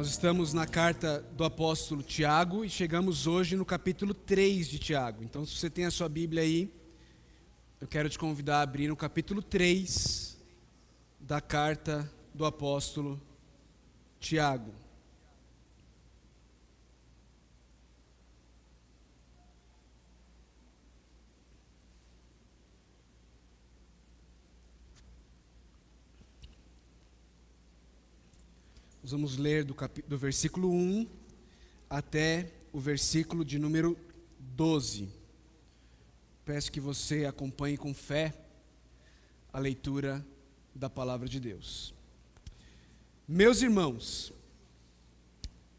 Nós estamos na carta do apóstolo Tiago e chegamos hoje no capítulo 3 de Tiago. Então, se você tem a sua Bíblia aí, eu quero te convidar a abrir no capítulo 3 da carta do apóstolo Tiago. Nós vamos ler do versículo 1 até o versículo de número 12. Peço que você acompanhe com fé a leitura da palavra de Deus. Meus irmãos,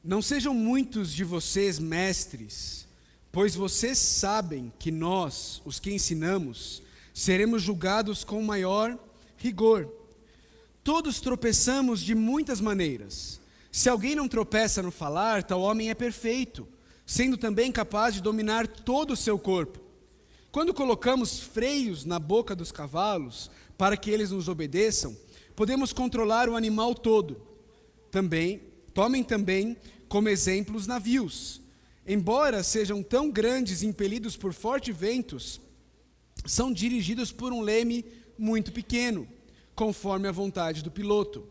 não sejam muitos de vocês mestres, pois vocês sabem que nós, os que ensinamos, seremos julgados com maior rigor. Todos tropeçamos de muitas maneiras. Se alguém não tropeça no falar, tal homem é perfeito, sendo também capaz de dominar todo o seu corpo. Quando colocamos freios na boca dos cavalos, para que eles nos obedeçam, podemos controlar o animal todo. Tomem também como exemplo os navios. Embora sejam tão grandes e impelidos por fortes ventos, são dirigidos por um leme muito pequeno, conforme a vontade do piloto.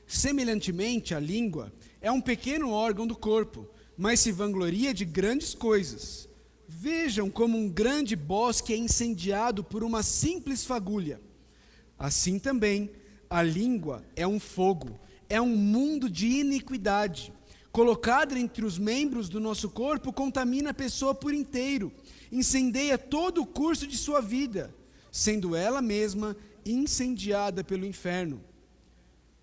Semelhantemente, a língua é um pequeno órgão do corpo, mas se vangloria de grandes coisas. Vejam como um grande bosque é incendiado por uma simples fagulha. Assim também, a língua é um fogo, é um mundo de iniquidade. Colocada entre os membros do nosso corpo, contamina a pessoa por inteiro, incendeia todo o curso de sua vida, sendo ela mesma incendiada pelo inferno.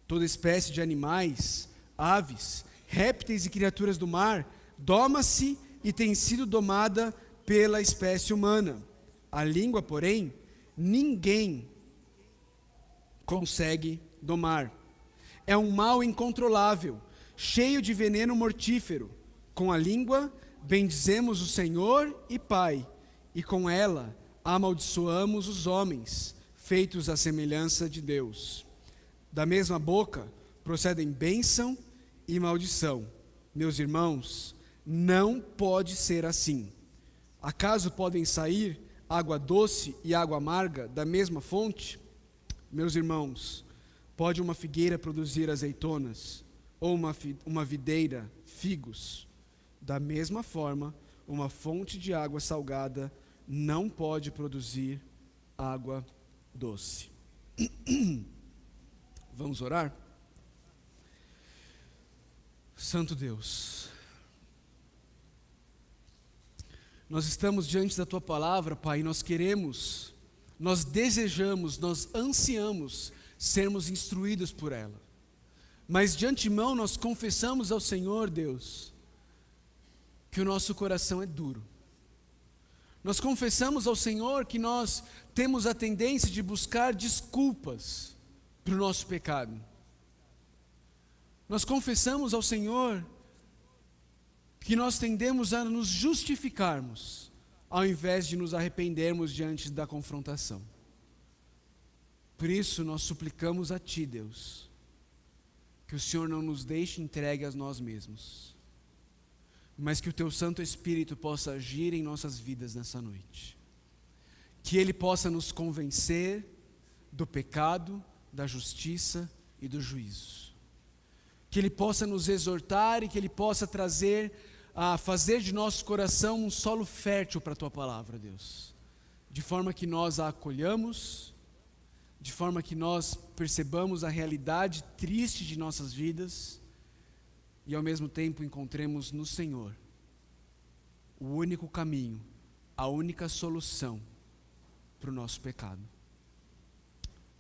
Toda espécie de animais, aves, répteis e criaturas do mar doma-se e tem sido domada pela espécie humana. A língua, porém, ninguém consegue domar. É um mal incontrolável, cheio de veneno mortífero. Com a língua bendizemos o Senhor e Pai, e com ela amaldiçoamos os homens, feitos à semelhança de Deus. Da mesma boca procedem bênção e maldição. Meus irmãos, não pode ser assim. Acaso podem sair água doce e água amarga da mesma fonte? Meus irmãos, pode uma figueira produzir azeitonas, ou uma videira figos? Da mesma forma, uma fonte de água salgada não pode produzir água doce. Vamos orar? Santo Deus, nós estamos diante da Tua palavra, Pai, e nós queremos, nós desejamos, nós ansiamos sermos instruídos por ela. Mas de antemão nós confessamos ao Senhor, Deus, que o nosso coração é duro. Nós confessamos ao Senhor que nós temos a tendência de buscar desculpas para o nosso pecado. Nós confessamos ao Senhor que nós tendemos a nos justificarmos, ao invés de nos arrependermos diante da confrontação. Por isso nós suplicamos a Ti, Deus, que o Senhor não nos deixe entregue a nós mesmos, mas que o Teu Santo Espírito possa agir em nossas vidas nessa noite. Que Ele possa nos convencer do pecado, da justiça e do juízo. Que Ele possa nos exortar e que Ele possa trazer a fazer de nosso coração um solo fértil para a Tua palavra, Deus. De forma que nós a acolhamos, de forma que nós percebamos a realidade triste de nossas vidas, e ao mesmo tempo encontremos no Senhor o único caminho, a única solução para o nosso pecado.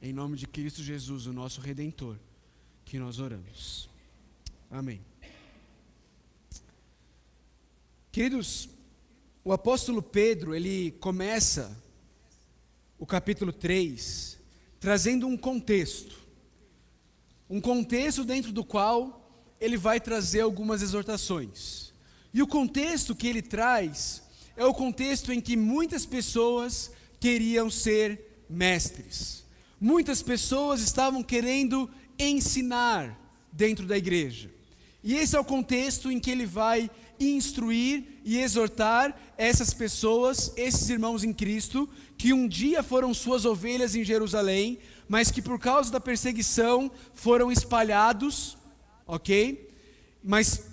Em nome de Cristo Jesus, o nosso Redentor, que nós oramos. Amém. Queridos, o apóstolo Pedro, ele começa o capítulo 3 trazendo um contexto dentro do qual ele vai trazer algumas exortações. E o contexto que ele traz é o contexto em que muitas pessoas queriam ser mestres. Muitas pessoas estavam querendo ensinar dentro da igreja. E esse é o contexto em que ele vai instruir e exortar essas pessoas, esses irmãos em Cristo, que um dia foram suas ovelhas em Jerusalém, mas que por causa da perseguição foram espalhados, ok? Mas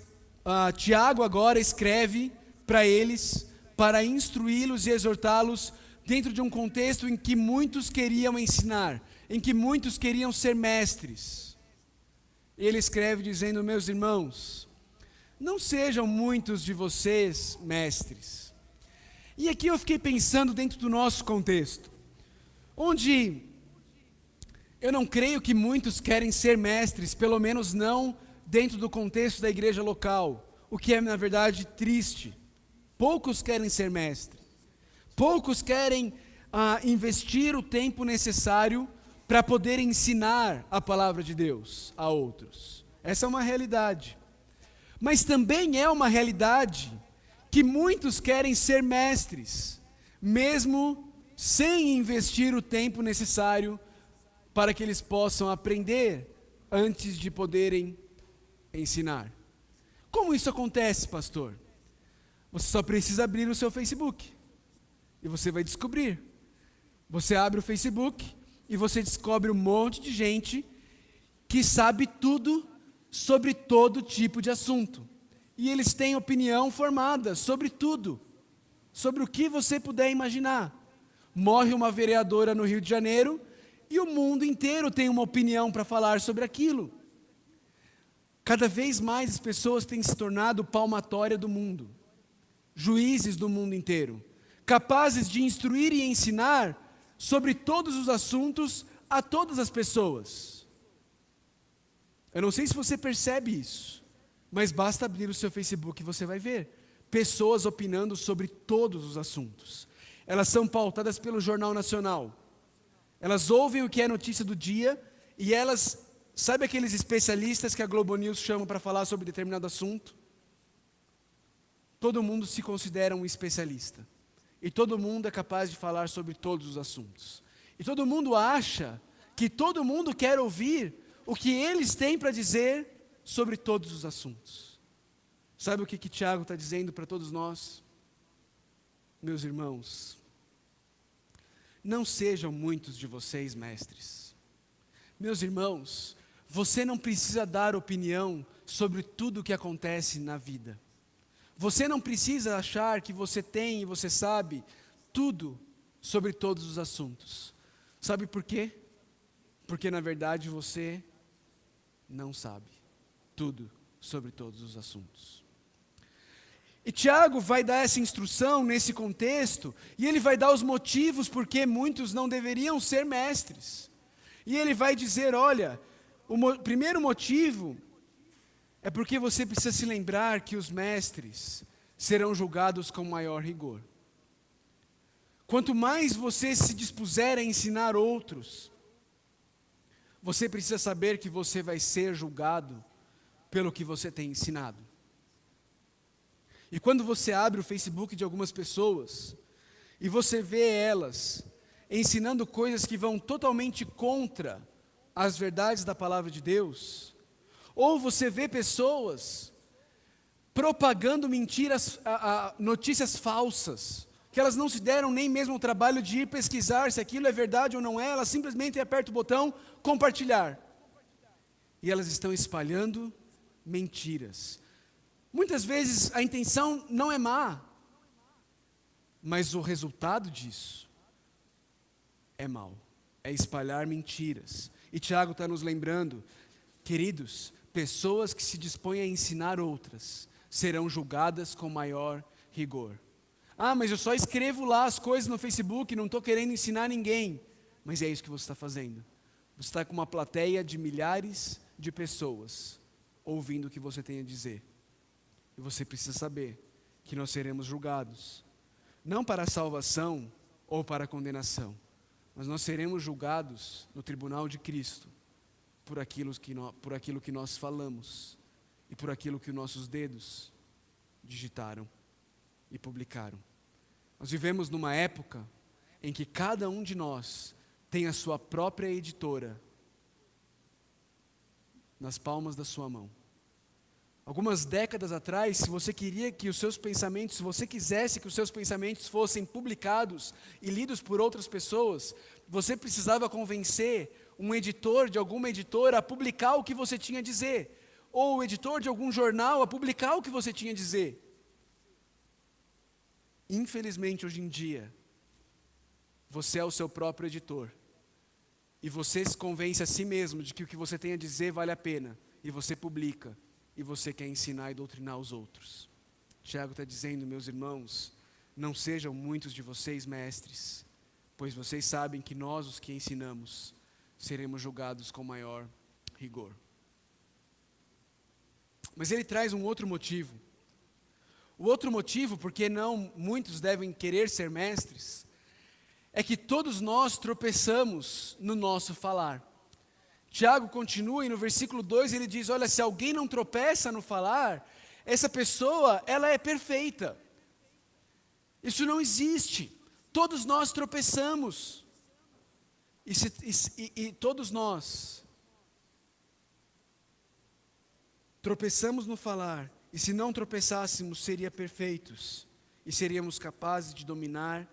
Tiago agora escreve para eles, para instruí-los e exortá-los dentro de um contexto em que muitos queriam ensinar, em que muitos queriam ser mestres. Ele escreve dizendo: meus irmãos, não sejam muitos de vocês mestres. E aqui eu fiquei pensando dentro do nosso contexto, onde eu não creio que muitos querem ser mestres, pelo menos não dentro do contexto da igreja local, o que é na verdade triste. Poucos querem ser mestres, poucos querem investir o tempo necessário para poder ensinar a palavra de Deus a outros. Essa é uma realidade. Mas também é uma realidade que muitos querem ser mestres, mesmo sem investir o tempo necessário para que eles possam aprender antes de poderem ensinar. Como isso acontece, pastor? Você só precisa abrir o seu Facebook e você vai descobrir. Você abre o Facebook e você descobre um monte de gente que sabe tudo sobre todo tipo de assunto. E eles têm opinião formada sobre tudo, sobre o que você puder imaginar. Morre uma vereadora no Rio de Janeiro e o mundo inteiro tem uma opinião para falar sobre aquilo. Cada vez mais as pessoas têm se tornado palmatória do mundo, juízes do mundo inteiro, capazes de instruir e ensinar sobre todos os assuntos a todas as pessoas. Eu não sei se você percebe isso, mas basta abrir o seu Facebook e você vai ver pessoas opinando sobre todos os assuntos. Elas são pautadas pelo Jornal Nacional. Elas ouvem o que é notícia do dia e elas, sabe aqueles especialistas que a Globo News chama para falar sobre determinado assunto? Todo mundo se considera um especialista. E todo mundo é capaz de falar sobre todos os assuntos. E todo mundo acha que todo mundo quer ouvir o que eles têm para dizer sobre todos os assuntos. Sabe o que Tiago está dizendo para todos nós? Meus irmãos, não sejam muitos de vocês mestres. Meus irmãos, você não precisa dar opinião sobre tudo o que acontece na vida. Você não precisa achar que você tem e você sabe tudo sobre todos os assuntos. Sabe por quê? Porque na verdade você não sabe tudo sobre todos os assuntos. E Tiago vai dar essa instrução nesse contexto, e ele vai dar os motivos por que muitos não deveriam ser mestres. E ele vai dizer, olha, o primeiro motivo é porque você precisa se lembrar que os mestres serão julgados com maior rigor. Quanto mais você se dispuser a ensinar outros, você precisa saber que você vai ser julgado pelo que você tem ensinado. E quando você abre o Facebook de algumas pessoas, e você vê elas ensinando coisas que vão totalmente contra as verdades da palavra de Deus, ou você vê pessoas propagando mentiras, notícias falsas, que elas não se deram nem mesmo o trabalho de ir pesquisar se aquilo é verdade ou não é, elas simplesmente apertam o botão compartilhar. E elas estão espalhando mentiras. Muitas vezes a intenção não é má, mas o resultado disso é mau, é espalhar mentiras. E Tiago está nos lembrando, queridos, pessoas que se dispõem a ensinar outras serão julgadas com maior rigor. Ah, mas eu só escrevo lá as coisas no Facebook, não estou querendo ensinar ninguém. Mas é isso que você está fazendo. Você está com uma plateia de milhares de pessoas ouvindo o que você tem a dizer. E você precisa saber que nós seremos julgados, não para a salvação ou para a condenação, mas nós seremos julgados no tribunal de Cristo por aquilo que nós falamos e por aquilo que nossos dedos digitaram e publicaram. Nós vivemos numa época em que cada um de nós tem a sua própria editora nas palmas da sua mão. Algumas décadas atrás, se você queria que os seus pensamentos, se você quisesse que os seus pensamentos fossem publicados e lidos por outras pessoas, você precisava convencer um editor de alguma editora a publicar o que você tinha a dizer, ou o editor de algum jornal a publicar o que você tinha a dizer. Infelizmente, hoje em dia, você é o seu próprio editor, e você se convence a si mesmo de que o que você tem a dizer vale a pena, e você publica. E você quer ensinar e doutrinar os outros. Tiago está dizendo, meus irmãos, não sejam muitos de vocês mestres, pois vocês sabem que nós, os que ensinamos, seremos julgados com maior rigor. Mas ele traz um outro motivo. O outro motivo, porque não muitos devem querer ser mestres, é que todos nós tropeçamos no nosso falar. Tiago continua e no versículo 2 ele diz, olha, se alguém não tropeça no falar, essa pessoa, ela é perfeita. Isso não existe. Todos nós tropeçamos. E todos nós tropeçamos no falar, e se não tropeçássemos, seríamos perfeitos, e seríamos capazes de dominar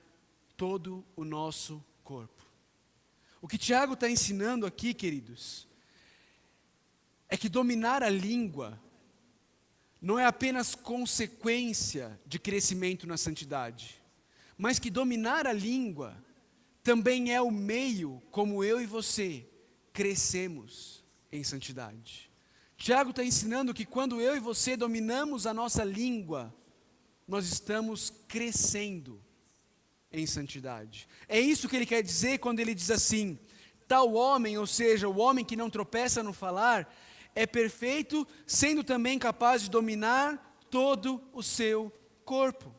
todo o nosso corpo. O que Tiago está ensinando aqui, queridos, é que dominar a língua não é apenas consequência de crescimento na santidade, mas que dominar a língua também é o meio como eu e você crescemos em santidade. Tiago está ensinando que quando eu e você dominamos a nossa língua, nós estamos crescendo em santidade. É isso que ele quer dizer quando ele diz assim, tal homem, ou seja, o homem que não tropeça no falar, é perfeito, sendo também capaz de dominar todo o seu corpo.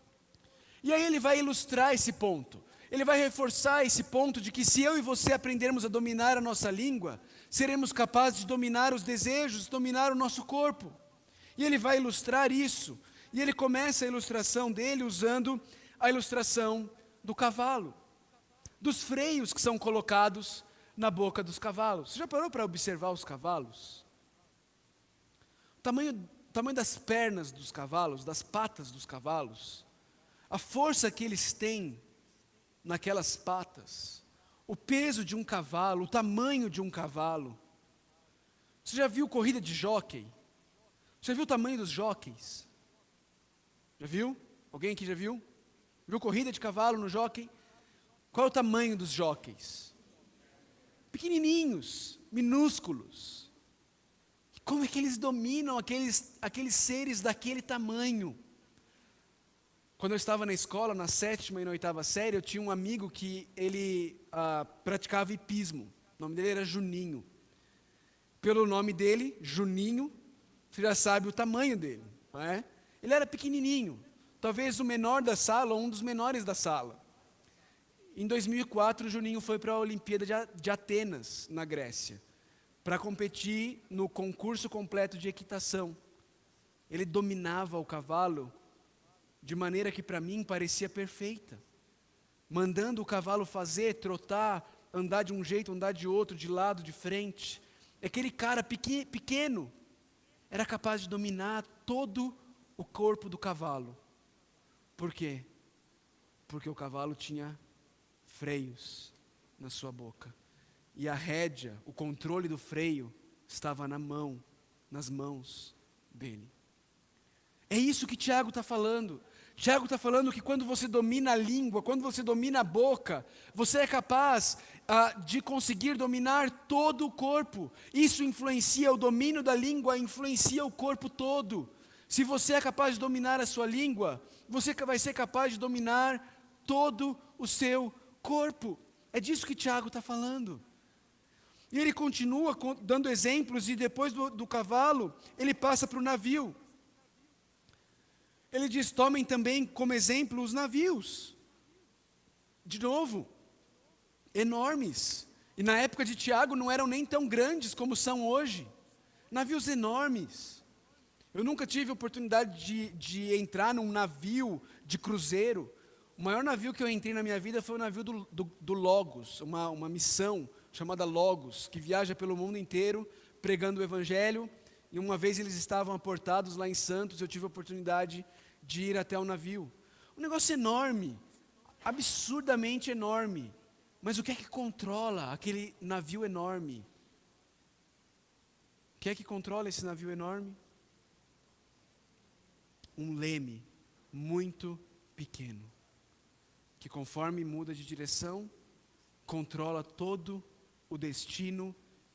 E aí ele vai ilustrar esse ponto, ele vai reforçar esse ponto de que se eu e você aprendermos a dominar a nossa língua, seremos capazes de dominar os desejos, dominar o nosso corpo. E ele vai ilustrar isso, e ele começa a ilustração dele usando a ilustração do cavalo, dos freios que são colocados na boca dos cavalos. Você já parou para observar os cavalos? O tamanho das pernas dos cavalos, das patas dos cavalos, a força que eles têm naquelas patas, o peso de um cavalo, o tamanho de um cavalo. Você já viu corrida de hóquei? Já viu o tamanho dos jockeys? Já viu? Alguém aqui já viu? Viu corrida de cavalo no jockey? Qual é o tamanho dos jockeys? Pequenininhos, minúsculos. Como é que eles dominam aqueles seres daquele tamanho? Quando eu estava na escola, na 7ª e na 8ª série, eu tinha um amigo que ele praticava hipismo. O nome dele era Juninho. Pelo nome dele, Juninho, você já sabe o tamanho dele, não é? Ele era pequenininho. Talvez o menor da sala, ou um dos menores da sala. Em 2004, o Juninho foi para a Olimpíada de Atenas, na Grécia, para competir no concurso completo de equitação. Ele dominava o cavalo de maneira que para mim parecia perfeita, mandando o cavalo fazer, trotar, andar de um jeito, andar de outro, de lado, de frente. Aquele cara pequeno era capaz de dominar todo o corpo do cavalo. Por quê? Porque o cavalo tinha freios na sua boca. E a rédea, o controle do freio, estava nas mãos dele. É isso que Tiago está falando. Tiago está falando que quando você domina a língua, quando você domina a boca, você é capaz de conseguir dominar todo o corpo. Isso influencia, o domínio da língua influencia o corpo todo. Se você é capaz de dominar a sua língua, você vai ser capaz de dominar todo o seu corpo. É disso que Tiago está falando. E ele continua dando exemplos, e depois do cavalo, ele passa para o navio. Ele diz, tomem também como exemplo os navios. De novo, enormes. E na época de Tiago não eram nem tão grandes como são hoje. Navios enormes. Eu nunca tive a oportunidade de entrar num navio de cruzeiro. O maior navio que eu entrei na minha vida foi o navio do Logos, uma missão chamada Logos, que viaja pelo mundo inteiro, pregando o Evangelho e uma vez eles estavam aportados lá em Santos, eu tive a oportunidade de ir até o navio. Um negócio enorme, absurdamente enorme. Mas o que é que controla aquele navio enorme? O que é que controla esse navio enorme? Um leme muito pequeno, que conforme muda de direção, controla todo o destino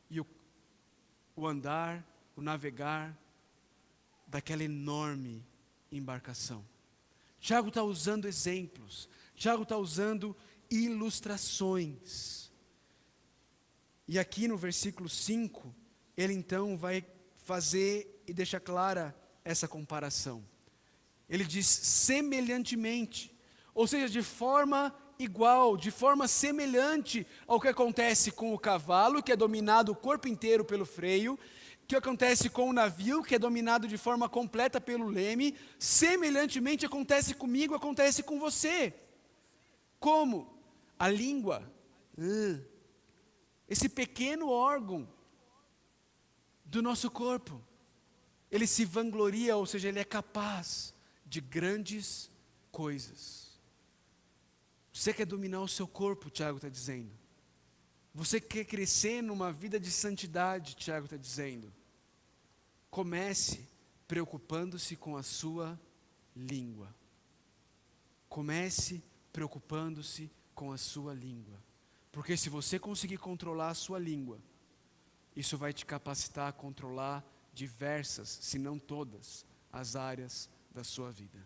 e o andar, o navegar daquela enorme embarcação. Tiago está usando exemplos, Tiago está usando ilustrações. E aqui no versículo 5, ele então vai fazer e deixar clara essa comparação. Ele diz semelhantemente, ou seja, de forma igual, de forma semelhante ao que acontece com o cavalo, que é dominado o corpo inteiro pelo freio, que acontece com o navio, que é dominado de forma completa pelo leme, semelhantemente acontece comigo, acontece com você. Como? A língua, esse pequeno órgão do nosso corpo, ele se vangloria, ou seja, ele é capaz de grandes coisas. Você quer dominar o seu corpo, Tiago está dizendo. Você quer crescer numa vida de santidade, Tiago está dizendo. Comece preocupando-se com a sua língua. Comece preocupando-se com a sua língua. Porque se você conseguir controlar a sua língua, isso vai te capacitar a controlar diversas, se não todas, as áreas da sua vida.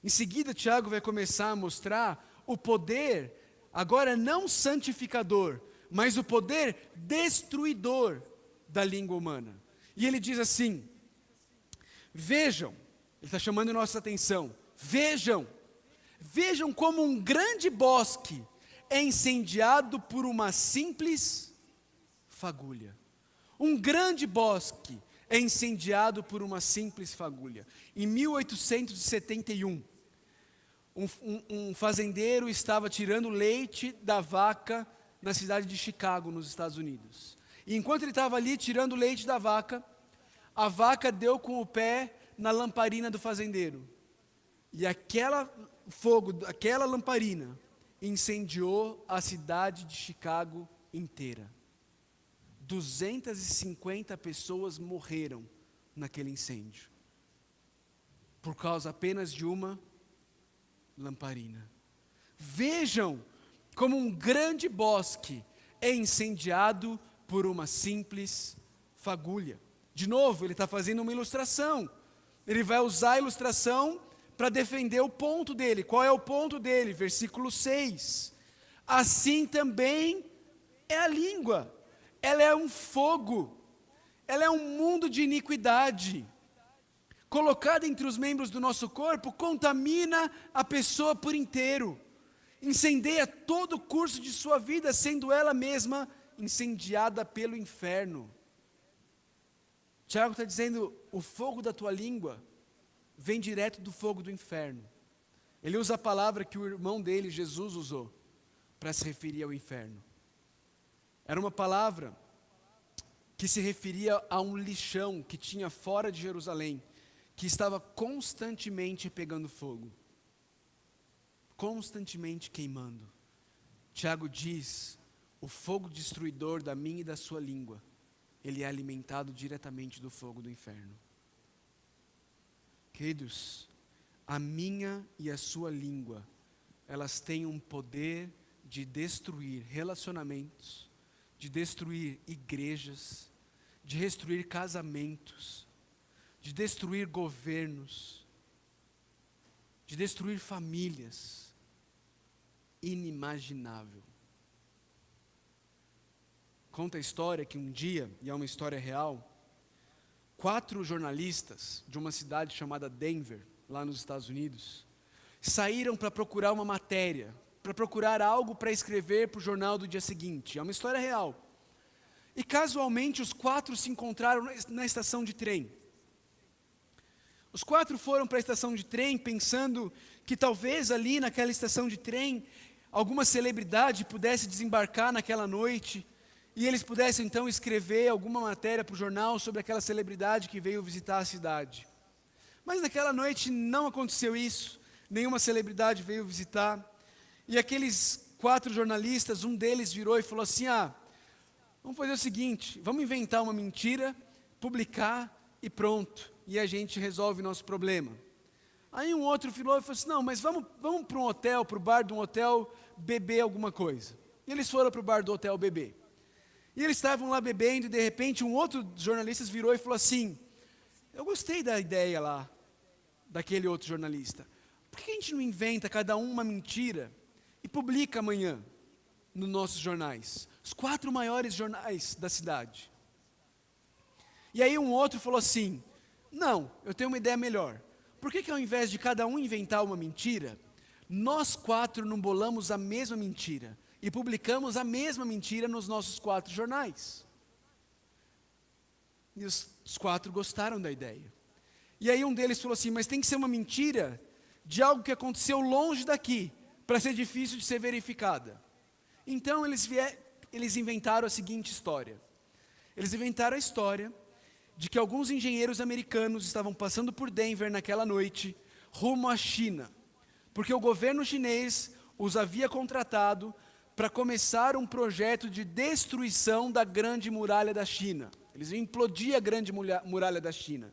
Em seguida, Tiago vai começar a mostrar o poder, agora não santificador, mas o poder destruidor da língua humana. E ele diz assim, vejam, ele está chamando nossa atenção, vejam como um grande bosque é incendiado por uma simples fagulha. Um grande bosque é incendiado por uma simples fagulha. Em 1871, um fazendeiro estava tirando leite da vaca na cidade de Chicago, nos Estados Unidos. E enquanto ele estava ali tirando o leite da vaca, a vaca deu com o pé na lamparina do fazendeiro. E aquela lamparina incendiou a cidade de Chicago inteira. 250 pessoas morreram naquele incêndio, por causa apenas de uma lamparina. Vejam como um grande bosque é incendiado por uma simples fagulha. De novo, ele está fazendo uma ilustração. Ele vai usar a ilustração para defender o ponto dele. Qual é o ponto dele? Versículo 6. Assim também é a língua. Ela é um fogo. Ela é um mundo de iniquidade. Colocada entre os membros do nosso corpo, contamina a pessoa por inteiro. Incendeia todo o curso de sua vida, sendo ela mesma incendiada pelo inferno. Tiago está dizendo, o fogo da tua língua vem direto do fogo do inferno. Ele usa a palavra que o irmão dele, Jesus, usou para se referir ao inferno. Era uma palavra que se referia a um lixão que tinha fora de Jerusalém, que estava constantemente pegando fogo, constantemente queimando. Tiago diz, o fogo destruidor da minha e da sua língua, ele é alimentado diretamente do fogo do inferno. Queridos, a minha e a sua língua, elas têm um poder de destruir relacionamentos, de destruir igrejas, de destruir casamentos, de destruir governos, de destruir famílias. Inimaginável. Conta a história que um dia, e é uma história real, 4 jornalistas de uma cidade chamada Denver, lá nos Estados Unidos, saíram para procurar uma matéria, para procurar algo para escrever para o jornal do dia seguinte. É uma história real. E casualmente os 4 se encontraram na estação de trem. Os 4 foram para a estação de trem pensando que talvez ali naquela estação de trem alguma celebridade pudesse desembarcar naquela noite e eles pudessem então escrever alguma matéria para o jornal sobre aquela celebridade que veio visitar a cidade. Mas naquela noite não aconteceu isso, nenhuma celebridade veio visitar, e aqueles 4 jornalistas, um deles virou e falou assim: vamos fazer o seguinte, vamos inventar uma mentira, publicar e pronto, e a gente resolve o nosso problema. Aí um outro falou assim: não, mas vamos para um hotel, para o bar de um hotel, beber alguma coisa. E eles foram para o bar do hotel beber. E eles estavam lá bebendo, e de repente um outro dos jornalistas virou e falou assim: eu gostei da ideia lá, daquele outro jornalista. Por que a gente não inventa cada um uma mentira e publica amanhã nos nossos jornais? Os 4 maiores jornais da cidade. E aí um outro falou assim: não, eu tenho uma ideia melhor. Por que ao invés de cada um inventar uma mentira, nós 4 não bolamos a mesma mentira e publicamos a mesma mentira nos nossos 4 jornais? E os 4 gostaram da ideia. E aí um deles falou assim: mas tem que ser uma mentira de algo que aconteceu longe daqui, para ser difícil de ser verificada. Então eles inventaram a seguinte história. Eles inventaram a história de que alguns engenheiros americanos estavam passando por Denver naquela noite, rumo à China, porque o governo chinês os havia contratado para começar um projeto de destruição da Grande Muralha da China. Eles iam implodir a Grande Muralha da China.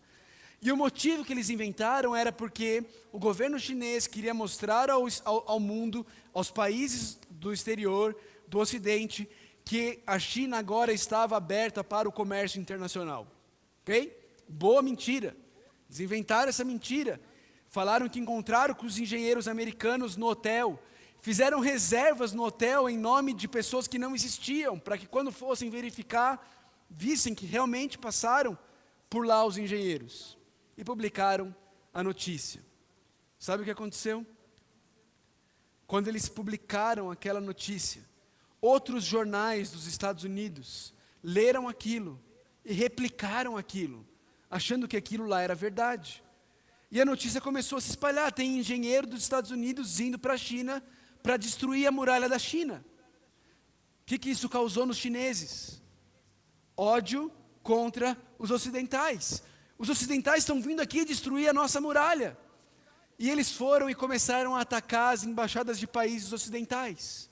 E o motivo que eles inventaram era porque o governo chinês queria mostrar ao mundo, aos países do exterior, do Ocidente, que a China agora estava aberta para o comércio internacional. Ok? Boa mentira. Eles inventaram essa mentira. Falaram que encontraram com os engenheiros americanos no hotel. Fizeram reservas no hotel em nome de pessoas que não existiam, para que quando fossem verificar, vissem que realmente passaram por lá os engenheiros. E publicaram a notícia. Sabe o que aconteceu? Quando eles publicaram aquela notícia, outros jornais dos Estados Unidos leram aquilo e replicaram aquilo, achando que aquilo lá era verdade. E a notícia começou a se espalhar. Tem engenheiro dos Estados Unidos indo para a China para destruir a muralha da China. O que isso causou nos chineses? Ódio contra os ocidentais. Os ocidentais estão vindo aqui destruir a nossa muralha. E eles foram e começaram a atacar as embaixadas de países ocidentais,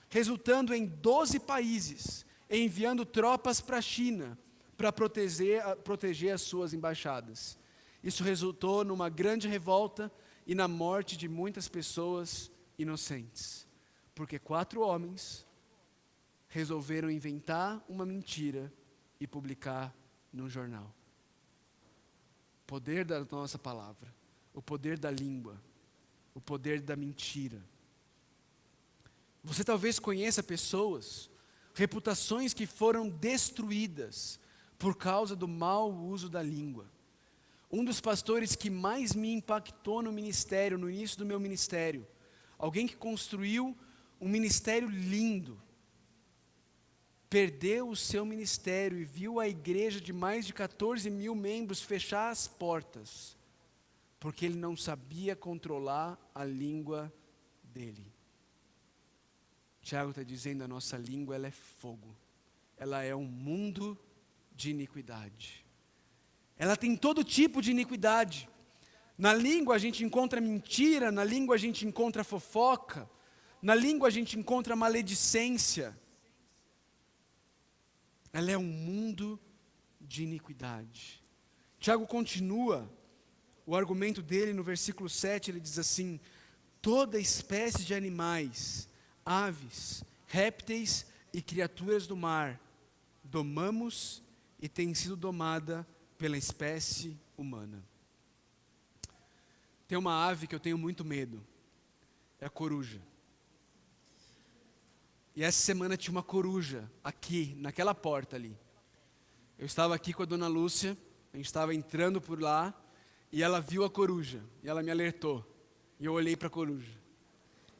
resultando em 12 países enviando tropas para a China para proteger as suas embaixadas. Isso resultou numa grande revolta e na morte de muitas pessoas inocentes, porque 4 homens resolveram inventar uma mentira e publicar num jornal. O poder da nossa palavra, o poder da língua, o poder da mentira. Você talvez conheça pessoas, reputações que foram destruídas por causa do mau uso da língua. Um dos pastores que mais me impactou no ministério, no início do meu ministério, alguém que construiu um ministério lindo, perdeu o seu ministério e viu a igreja de mais de 14 mil membros fechar as portas, porque ele não sabia controlar a língua dele. Tiago está dizendo: a nossa língua, ela é fogo, ela é um mundo de iniquidade. Ela tem todo tipo de iniquidade. Na língua a gente encontra mentira, na língua a gente encontra fofoca, na língua a gente encontra maledicência. Ela é um mundo de iniquidade. Tiago continua o argumento dele no versículo 7, ele diz assim: toda espécie de animais, aves, répteis e criaturas do mar, domamos e tem sido domada pela espécie humana. Tem uma ave que eu tenho muito medo, é a coruja. E essa semana tinha uma coruja aqui, naquela porta ali. Eu estava aqui com a dona Lúcia, a gente estava entrando por lá, e ela viu a coruja, e ela me alertou. E eu olhei para a coruja.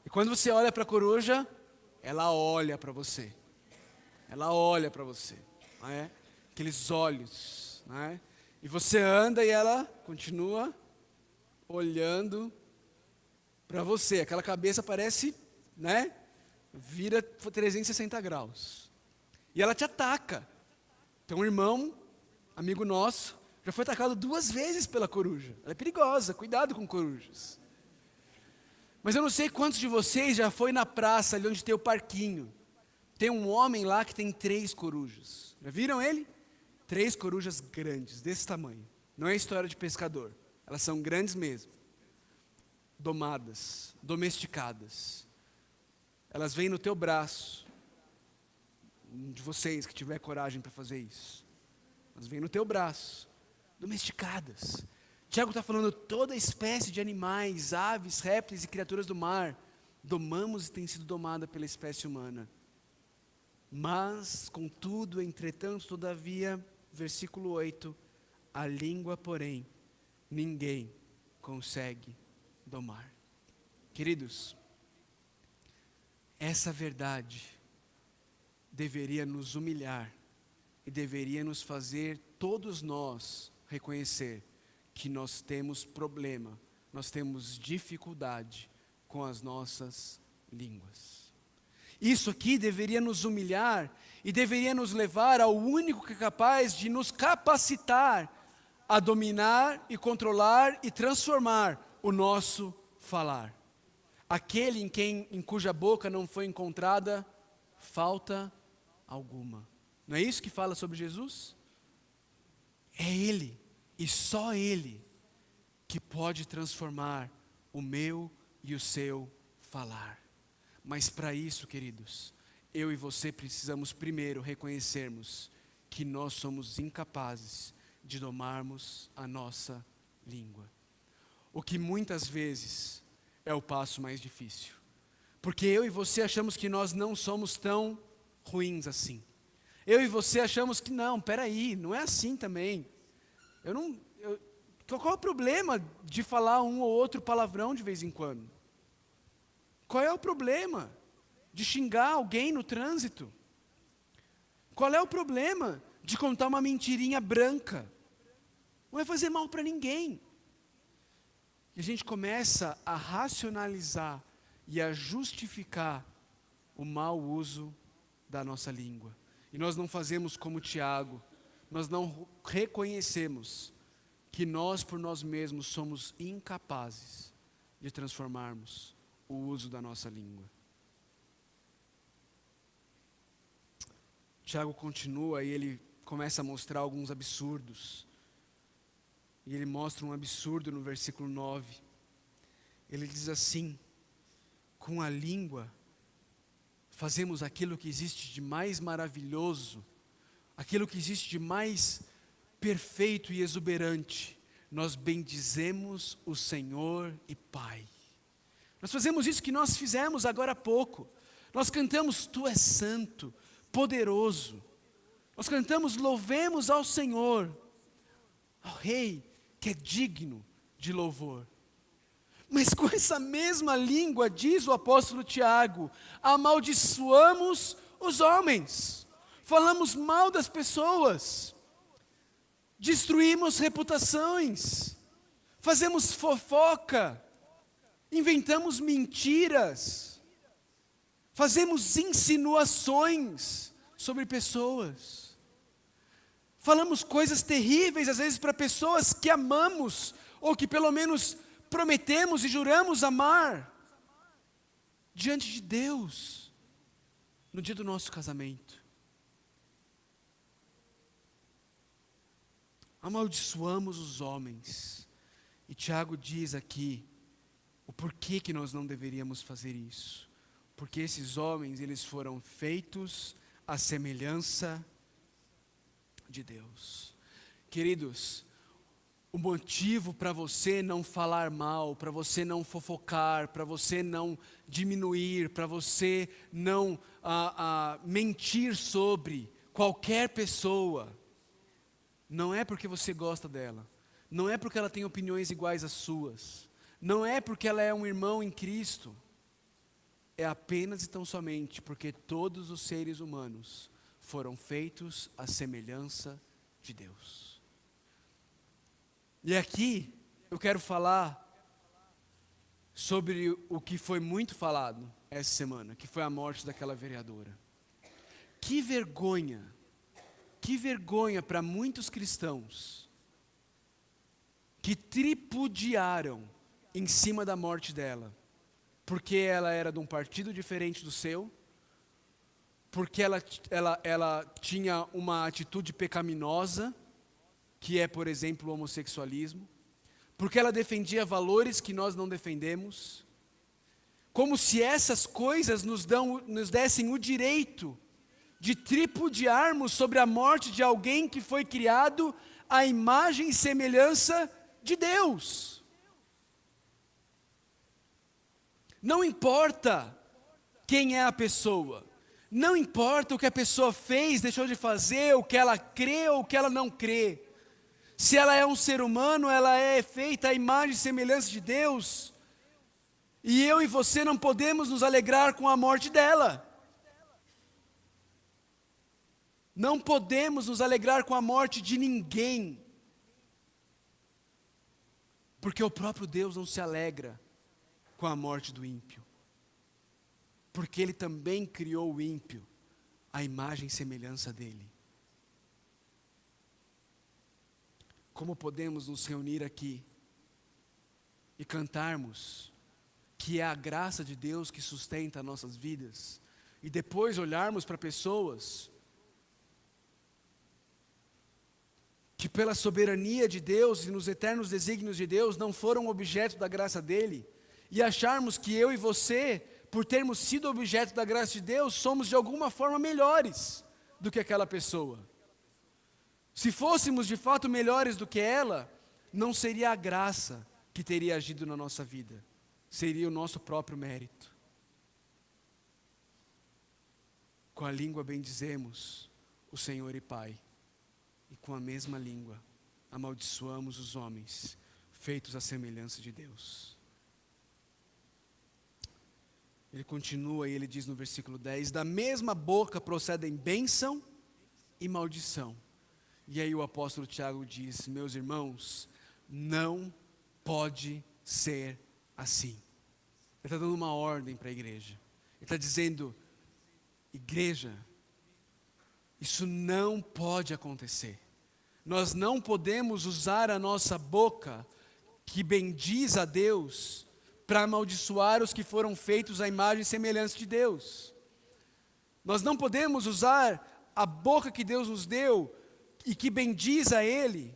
E quando você olha para a coruja, ela olha para você. Ela olha para você, não é? Aqueles olhos, não é? E você anda e ela continua olhando para você. Aquela cabeça parece, né? Vira 360 graus. E ela te ataca. Então um irmão, amigo nosso, já foi atacado 2 vezes pela coruja. Ela é perigosa, cuidado com corujas. Mas eu não sei quantos de vocês já foi na praça, ali onde tem o parquinho. Tem um homem lá que tem 3 corujas. Já viram ele? 3 corujas grandes, desse tamanho. Não é história de pescador. Elas são grandes mesmo. Domadas, domesticadas. Elas vêm no teu braço. De vocês que tiver coragem para fazer isso. Elas vêm no teu braço. Domesticadas. Tiago está falando toda espécie de animais, aves, répteis e criaturas do mar. Domamos e tem sido domada pela espécie humana. Mas, contudo, entretanto, todavia, versículo 8, a língua, porém, ninguém consegue domar. Queridos, essa verdade deveria nos humilhar e deveria nos fazer, todos nós, reconhecer que nós temos problema, nós temos dificuldade com as nossas línguas. Isso aqui deveria nos humilhar e deveria nos levar ao único que é capaz de nos capacitar a dominar e controlar e transformar o nosso falar. Aquele em cuja boca não foi encontrada falta alguma. Não é isso que fala sobre Jesus? É Ele, e só Ele, que pode transformar o meu e o seu falar. Mas para isso, queridos, eu e você precisamos primeiro reconhecermos que nós somos incapazes de domarmos a nossa língua. O que muitas vezes é o passo mais difícil. Porque eu e você achamos que nós não somos tão ruins assim. Eu e você achamos que não, peraí, não é assim também. Qual é o problema de falar um ou outro palavrão de vez em quando? Qual é o problema de xingar alguém no trânsito? Qual é o problema de contar uma mentirinha branca? Não vai fazer mal para ninguém. E a gente começa a racionalizar e a justificar o mau uso da nossa língua. E nós não fazemos como Tiago, nós não reconhecemos que nós por nós mesmos somos incapazes de transformarmos o uso da nossa língua. Tiago continua e ele começa a mostrar alguns absurdos. E ele mostra um absurdo no versículo 9. Ele diz assim: com a língua fazemos aquilo que existe de mais maravilhoso, aquilo que existe de mais perfeito e exuberante. Nós bendizemos o Senhor e Pai. Nós fazemos isso que nós fizemos agora há pouco. Nós cantamos, Tu és santo, poderoso. Nós cantamos, louvemos ao Senhor, ao Rei, que é digno de louvor. Mas com essa mesma língua, diz o apóstolo Tiago, amaldiçoamos os homens, falamos mal das pessoas, destruímos reputações, fazemos fofoca, inventamos mentiras, fazemos insinuações sobre pessoas, falamos coisas terríveis às vezes para pessoas que amamos, ou que pelo menos prometemos e juramos amar, diante de Deus, no dia do nosso casamento. Amaldiçoamos os homens. E Tiago diz aqui o porquê que nós não deveríamos fazer isso. Porque esses homens, eles foram feitos à semelhança de Deus. Queridos, o motivo para você não falar mal, para você não fofocar, para você não diminuir, para você não mentir sobre qualquer pessoa, não é porque você gosta dela, não é porque ela tem opiniões iguais às suas, não é porque ela é um irmão em Cristo, é apenas e tão somente porque todos os seres humanos foram feitos à semelhança de Deus. E aqui eu quero falar sobre o que foi muito falado essa semana, que foi a morte daquela vereadora. que vergonha para muitos cristãos que tripudiaram em cima da morte dela, porque ela era de um partido diferente do seu, porque ela tinha uma atitude pecaminosa, que é, por exemplo, o homossexualismo, porque ela defendia valores que nós não defendemos, como se essas coisas nos dessem o direito de tripudiarmos sobre a morte de alguém que foi criado à imagem e semelhança de Deus. Não importa quem é a pessoa, não importa o que a pessoa fez, deixou de fazer, o que ela crê ou o que ela não crê. Se ela é um ser humano, ela é feita à imagem e semelhança de Deus, e eu e você não podemos nos alegrar com a morte dela. Não podemos nos alegrar com a morte de ninguém, porque o próprio Deus não se alegra com a morte do ímpio, porque Ele também criou o ímpio à imagem e semelhança dEle. Como podemos nos reunir aqui e cantarmos que é a graça de Deus que sustenta nossas vidas, e depois olharmos para pessoas que pela soberania de Deus e nos eternos desígnios de Deus não foram objeto da graça dEle, e acharmos que eu e você, por termos sido objeto da graça de Deus, somos de alguma forma melhores do que aquela pessoa. Se fôssemos de fato melhores do que ela, não seria a graça que teria agido na nossa vida, seria o nosso próprio mérito. Com a língua bendizemos o Senhor e Pai, e com a mesma língua amaldiçoamos os homens, feitos à semelhança de Deus. Ele continua e ele diz no versículo 10, da mesma boca procedem bênção e maldição. E aí o apóstolo Tiago diz, meus irmãos, não pode ser assim. Ele está dando uma ordem para a igreja. Ele está dizendo, igreja, isso não pode acontecer. Nós não podemos usar a nossa boca, que bendiz a Deus, para amaldiçoar os que foram feitos à imagem e semelhança de Deus. Nós não podemos usar a boca que Deus nos deu e que bendiz a Ele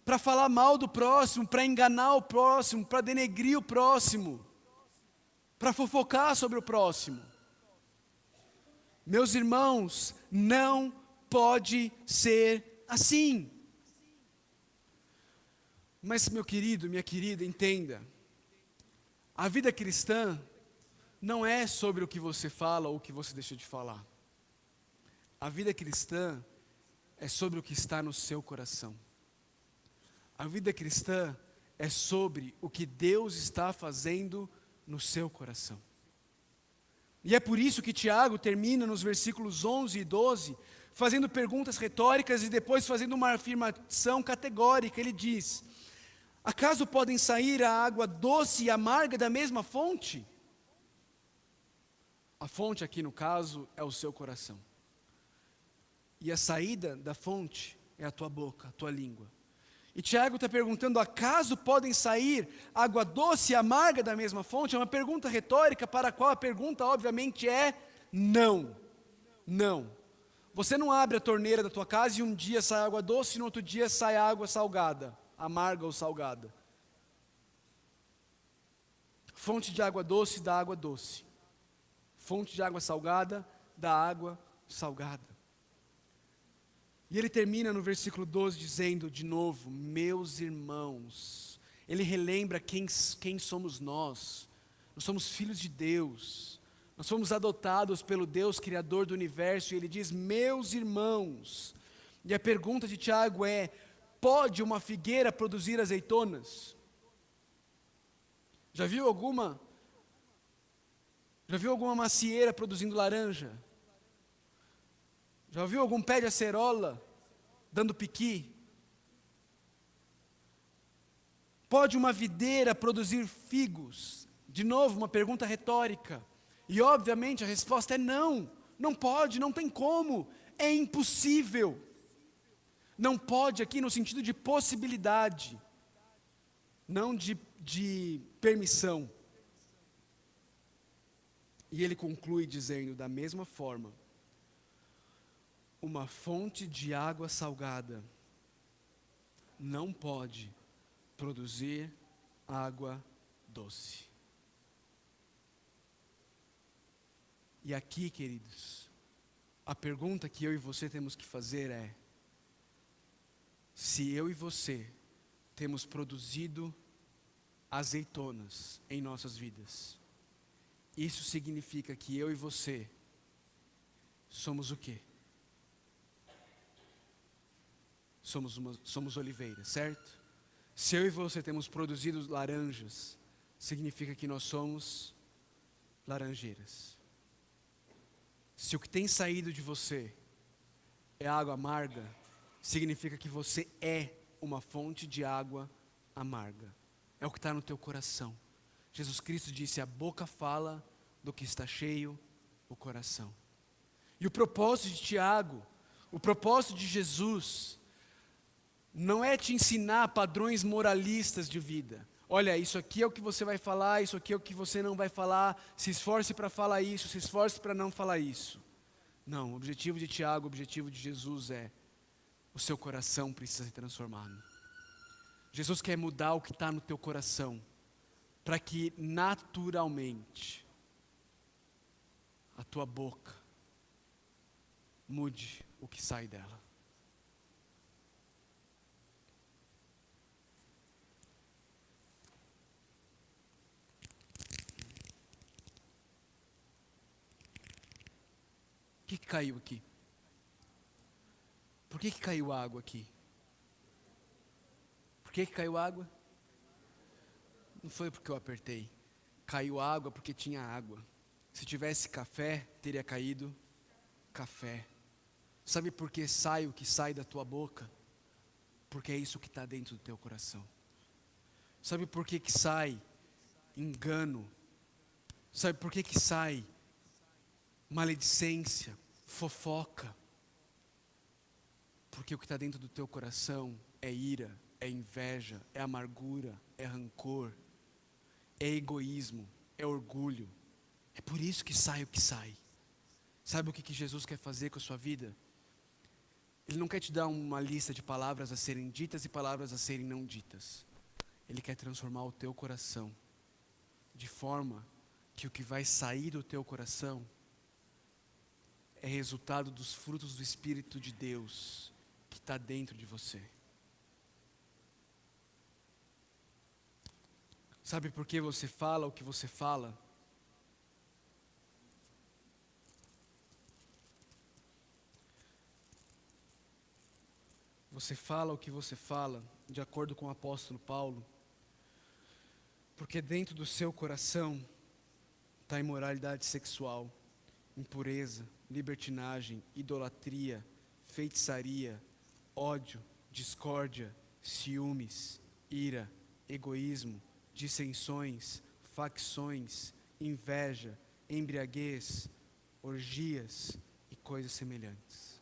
para falar mal do próximo, para enganar o próximo, para denegrir o próximo, para fofocar sobre o próximo. Meus irmãos, não pode ser assim. Mas meu querido, minha querida, entenda. A vida cristã não é sobre o que você fala ou o que você deixa de falar. A vida cristã é sobre o que está no seu coração. A vida cristã é sobre o que Deus está fazendo no seu coração. E é por isso que Tiago termina nos versículos 11 e 12, fazendo perguntas retóricas e depois fazendo uma afirmação categórica. Ele diz, acaso podem sair a água doce e amarga da mesma fonte? A fonte aqui no caso é o seu coração. E a saída da fonte é a tua boca, a tua língua. E Tiago está perguntando, acaso podem sair água doce e amarga da mesma fonte? É uma pergunta retórica para a qual a pergunta obviamente é não. Não. Você não abre a torneira da tua casa e um dia sai água doce e no outro dia sai água salgada, amarga ou salgada. Fonte de água doce dá água doce. Fonte de água salgada dá água salgada. E ele termina no versículo 12 dizendo de novo, meus irmãos. Ele relembra quem somos nós. Nós somos filhos de Deus. Nós fomos adotados pelo Deus Criador do universo. E ele diz, meus irmãos. E a pergunta de Tiago é, pode uma figueira produzir azeitonas? Já viu alguma macieira produzindo laranja? Já ouviu algum pé de acerola dando piqui? Pode uma videira produzir figos? De novo, uma pergunta retórica. E obviamente a resposta é não. não pode, não tem como, é impossível. Não pode aqui no sentido de possibilidade, não de permissão. E ele conclui dizendo, da mesma forma, uma fonte de água salgada não pode produzir água doce. E aqui, queridos, a pergunta que eu e você temos que fazer é: se eu e você temos produzido azeitonas em nossas vidas, isso significa que eu e você somos o quê? Somos oliveiras, certo? Se eu e você temos produzido laranjas, significa que nós somos laranjeiras. Se o que tem saído de você é água amarga, significa que você é uma fonte de água amarga. É o que está no teu coração. Jesus Cristo disse, a boca fala do que está cheio o coração. E o propósito de Tiago, o propósito de Jesus, não é te ensinar padrões moralistas de vida. Olha, isso aqui é o que você vai falar, isso aqui é o que você não vai falar, se esforce para falar isso, se esforce para não falar isso. Não, o objetivo de Tiago, o objetivo de Jesus é, o seu coração precisa ser transformado. Jesus quer mudar o que está no teu coração, para que naturalmente, a tua boca mude o que sai dela. O que caiu aqui? Por que caiu água aqui? Por que caiu água? Não foi porque eu apertei. Caiu água porque tinha água. Se tivesse café, teria caído café. Sabe por que sai o que sai da tua boca? Porque é isso que está dentro do teu coração. Sabe por que sai engano? Sabe por que sai maledicência, fofoca? Porque o que está dentro do teu coração é ira, é inveja, é amargura, é rancor, é egoísmo, é orgulho. É por isso que sai o que sai. Sabe o que Jesus quer fazer com a sua vida? Ele não quer te dar uma lista de palavras a serem ditas e palavras a serem não ditas. Ele quer transformar o teu coração, de forma que o que vai sair do teu coração é resultado dos frutos do Espírito de Deus que está dentro de você. Sabe por que você fala o que você fala? Você fala o que você fala, de acordo com o apóstolo Paulo, porque dentro do seu coração está imoralidade sexual, impureza, libertinagem, idolatria, feitiçaria, ódio, discórdia, ciúmes, ira, egoísmo, dissensões, facções, inveja, embriaguez, orgias e coisas semelhantes.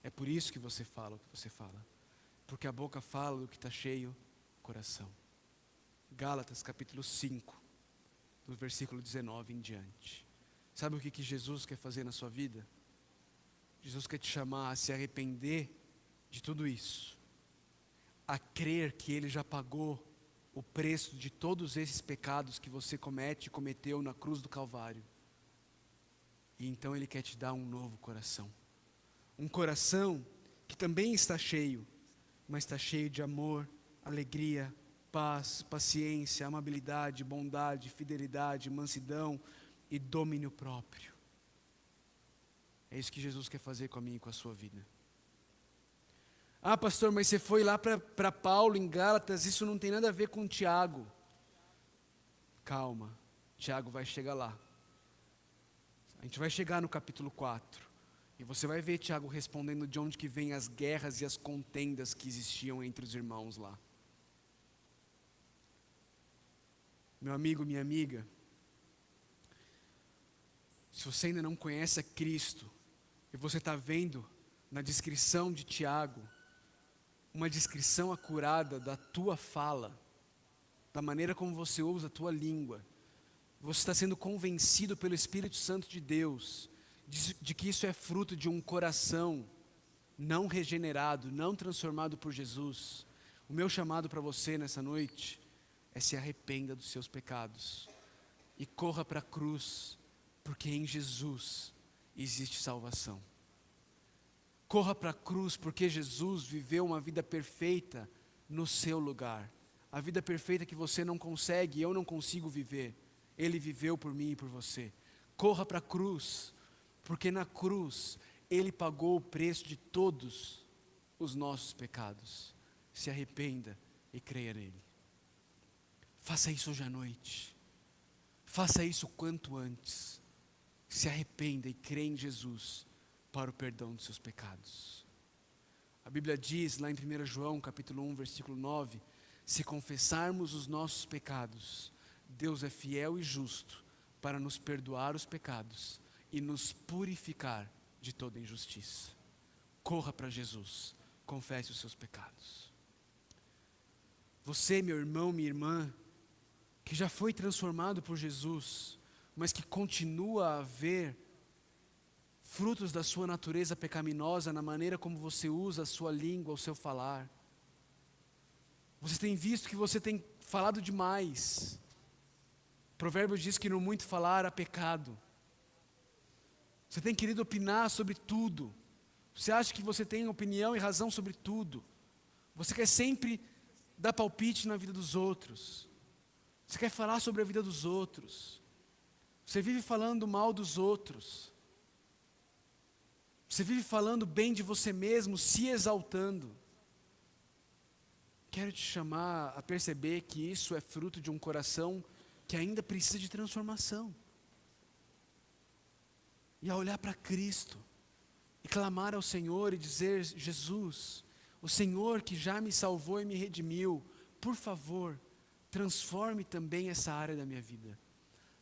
É por isso que você fala o que você fala, porque a boca fala do que está cheio o coração. Gálatas capítulo 5, do versículo 19 em diante. Sabe o que Jesus quer fazer na sua vida? Jesus quer te chamar a se arrepender de tudo isso, a crer que Ele já pagou o preço de todos esses pecados que você comete e cometeu na cruz do Calvário. E então Ele quer te dar um novo coração. Um coração que também está cheio, mas está cheio de amor, alegria, paz, paciência, amabilidade, bondade, fidelidade, mansidão e domínio próprio. É isso que Jesus quer fazer com a minha e com a sua vida. Ah, pastor, mas você foi lá para Paulo em Gálatas, isso não tem nada a ver com Tiago. Calma, Tiago vai chegar lá. A gente vai chegar no capítulo 4. E você vai ver Tiago respondendo de onde que vêm as guerras e as contendas que existiam entre os irmãos lá. Meu amigo, minha amiga, se você ainda não conhece a Cristo, E você está vendo na descrição de Tiago, uma descrição acurada da tua fala, da maneira como você usa a tua língua. Você está sendo convencido pelo Espírito Santo de Deus, de que isso é fruto de um coração não regenerado, não transformado por Jesus. O meu chamado para você nessa noite é: se arrependa dos seus pecados e corra para a cruz, porque em Jesus existe salvação. Corra para a cruz, porque Jesus viveu uma vida perfeita no seu lugar. A vida perfeita que você não consegue, eu não consigo viver. Ele viveu por mim e por você. Corra para a cruz, porque na cruz Ele pagou o preço de todos os nossos pecados. Se arrependa e creia nele. Faça isso hoje à noite. Faça isso o quanto antes. Se arrependa e creia em Jesus para o perdão dos seus pecados. A Bíblia diz lá em 1 João capítulo 1, versículo 9: se confessarmos os nossos pecados, Deus é fiel e justo para nos perdoar os pecados e nos purificar de toda injustiça. Corra para Jesus, confesse os seus pecados. Você, meu irmão, minha irmã, que já foi transformado por Jesus, mas que continua a ver frutos da sua natureza pecaminosa na maneira como você usa a sua língua, o seu falar. Você tem visto que você tem falado demais. Provérbios diz que no muito falar há pecado. Você tem querido opinar sobre tudo. Você acha que você tem opinião e razão sobre tudo. Você quer sempre dar palpite na vida dos outros. Você quer falar sobre a vida dos outros. Você vive falando mal dos outros. Você vive falando bem de você mesmo, se exaltando. Quero te chamar a perceber que isso é fruto de um coração que ainda precisa de transformação. E a olhar para Cristo, e clamar ao Senhor e dizer: Jesus, o Senhor que já me salvou e me redimiu, por favor, transforme também essa área da minha vida.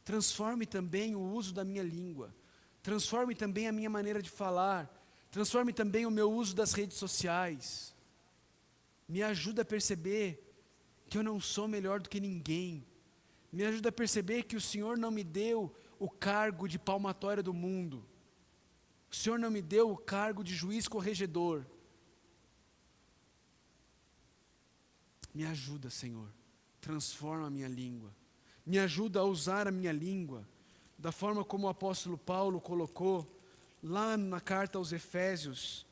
Transforme também o uso da minha língua. Transforme também a minha maneira de falar. Transforme também o meu uso das redes sociais. Me ajuda a perceber que eu não sou melhor do que ninguém. Me ajuda a perceber que o Senhor não me deu o cargo de palmatória do mundo. O Senhor não me deu o cargo de juiz corregedor. Me ajuda, Senhor. Transforma a minha língua. Me ajuda a usar a minha língua da forma como o apóstolo Paulo colocou lá na carta aos Efésios,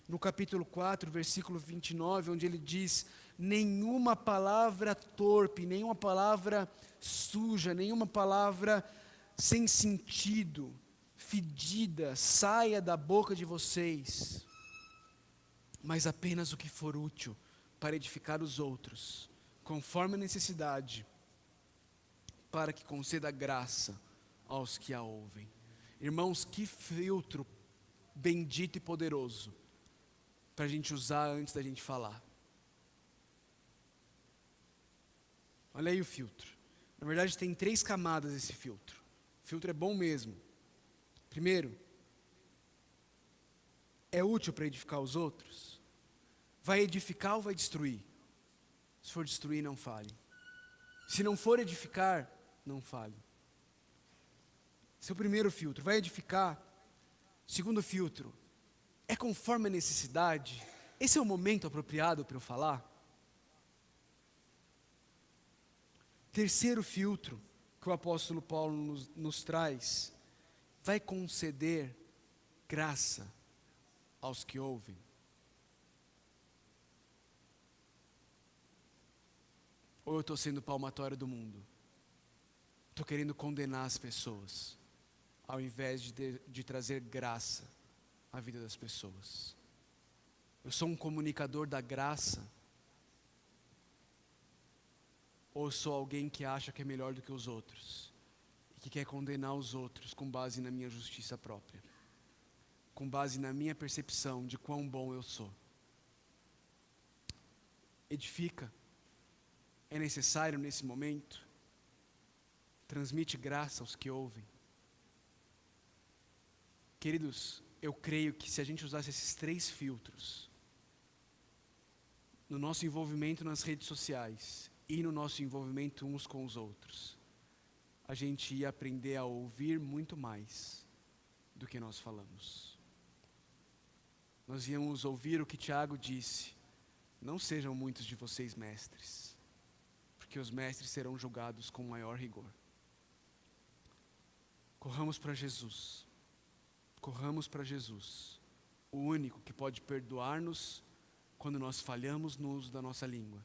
no capítulo 4, versículo 29, onde ele diz: nenhuma palavra torpe, nenhuma palavra suja, nenhuma palavra sem sentido, fedida, saia da boca de vocês, mas apenas o que for útil para edificar os outros, conforme a necessidade, para que conceda graça aos que a ouvem. Irmãos, que filtro bendito e poderoso para a gente usar antes da gente falar. Olha aí o filtro. Na verdade tem 3 camadas esse filtro. O filtro é bom mesmo. Primeiro, é útil para edificar os outros? Vai edificar ou vai destruir? Se for destruir, não fale. Se não for edificar, não fale. Esse é o primeiro filtro. Vai edificar. Segundo filtro, é conforme a necessidade? Esse é o momento apropriado para eu falar? Terceiro filtro que o apóstolo Paulo nos traz: vai conceder graça aos que ouvem? Ou eu estou sendo palmatório do mundo? Estou querendo condenar as pessoas, ao invés de trazer graça à vida das pessoas. Eu sou um comunicador da graça, ou sou alguém que acha que é melhor do que os outros, e que quer condenar os outros com base na minha justiça própria, com base na minha percepção de quão bom eu sou? Edifica. É necessário nesse momento? Transmite graça aos que ouvem? Queridos, eu creio que se a gente usasse esses 3 filtros, no nosso envolvimento nas redes sociais e no nosso envolvimento uns com os outros, a gente ia aprender a ouvir muito mais do que nós falamos. Nós íamos ouvir o que Tiago disse: não sejam muitos de vocês mestres, porque os mestres serão julgados com maior rigor. Corramos para Jesus. Corramos para Jesus, o único que pode perdoar-nos quando nós falhamos no uso da nossa língua,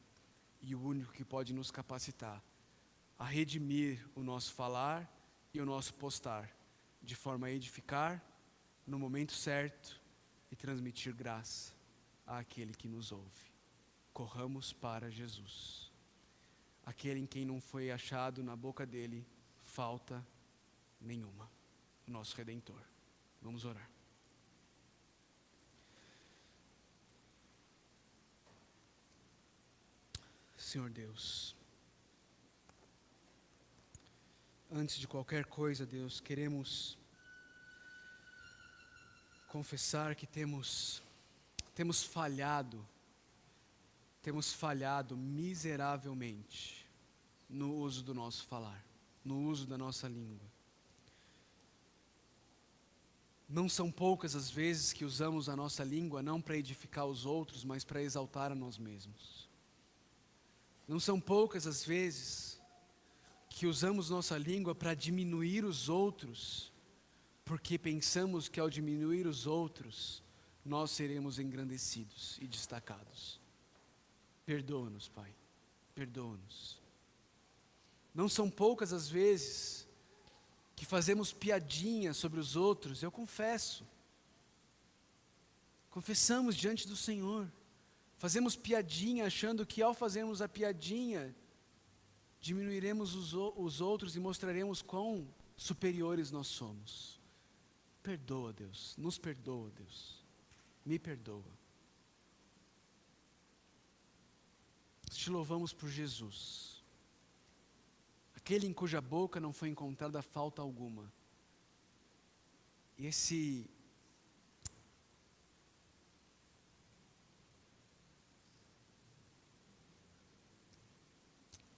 e o único que pode nos capacitar a redimir o nosso falar e o nosso postar, de forma a edificar no momento certo e transmitir graça àquele que nos ouve. Corramos para Jesus, aquele em quem não foi achado na boca dele falta nenhuma, o nosso Redentor. Vamos orar. Senhor Deus, antes de qualquer coisa, Deus, queremos confessar que temos falhado miseravelmente no uso do nosso falar, no uso da nossa língua. Não são poucas as vezes que usamos a nossa língua não para edificar os outros, mas para exaltar a nós mesmos. Não são poucas as vezes que usamos nossa língua para diminuir os outros, porque pensamos que ao diminuir os outros, nós seremos engrandecidos e destacados. Perdoa-nos, Pai, perdoa-nos. Não são poucas as vezes que fazemos piadinha sobre os outros, eu confesso. Confessamos diante do Senhor. Fazemos piadinha achando que ao fazermos a piadinha, diminuiremos os outros e mostraremos quão superiores nós somos. Perdoa, Deus, nos perdoa, Deus, me perdoa. Te louvamos por Jesus, aquele em cuja boca não foi encontrada falta alguma. E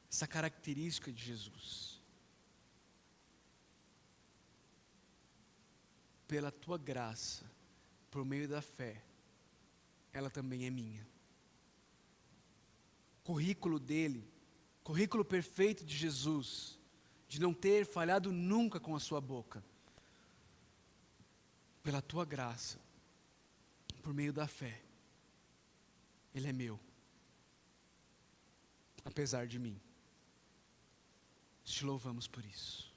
essa característica de Jesus, pela tua graça, por meio da fé, ela também é minha. Currículo dele, currículo perfeito de Jesus, de não ter falhado nunca com a sua boca, pela tua graça, por meio da fé, ele é meu, apesar de mim. Te louvamos por isso.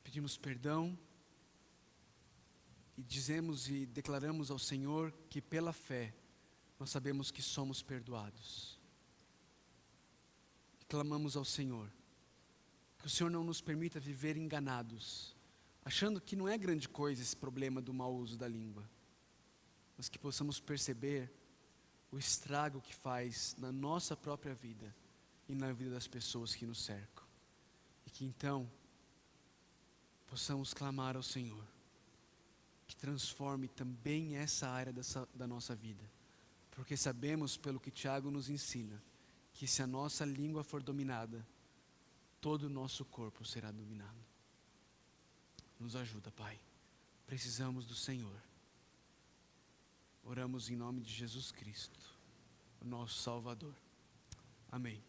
Pedimos perdão e dizemos e declaramos ao Senhor que pela fé nós sabemos que somos perdoados. E clamamos ao Senhor que o Senhor não nos permita viver enganados, achando que não é grande coisa esse problema do mau uso da língua, mas que possamos perceber o estrago que faz na nossa própria vida e na vida das pessoas que nos cercam. E que então possamos clamar ao Senhor que transforme também essa área da nossa vida, porque sabemos pelo que Tiago nos ensina, que se a nossa língua for dominada, todo o nosso corpo será dominado. Nos ajuda, Pai, precisamos do Senhor. Oramos em nome de Jesus Cristo, o nosso Salvador. Amém.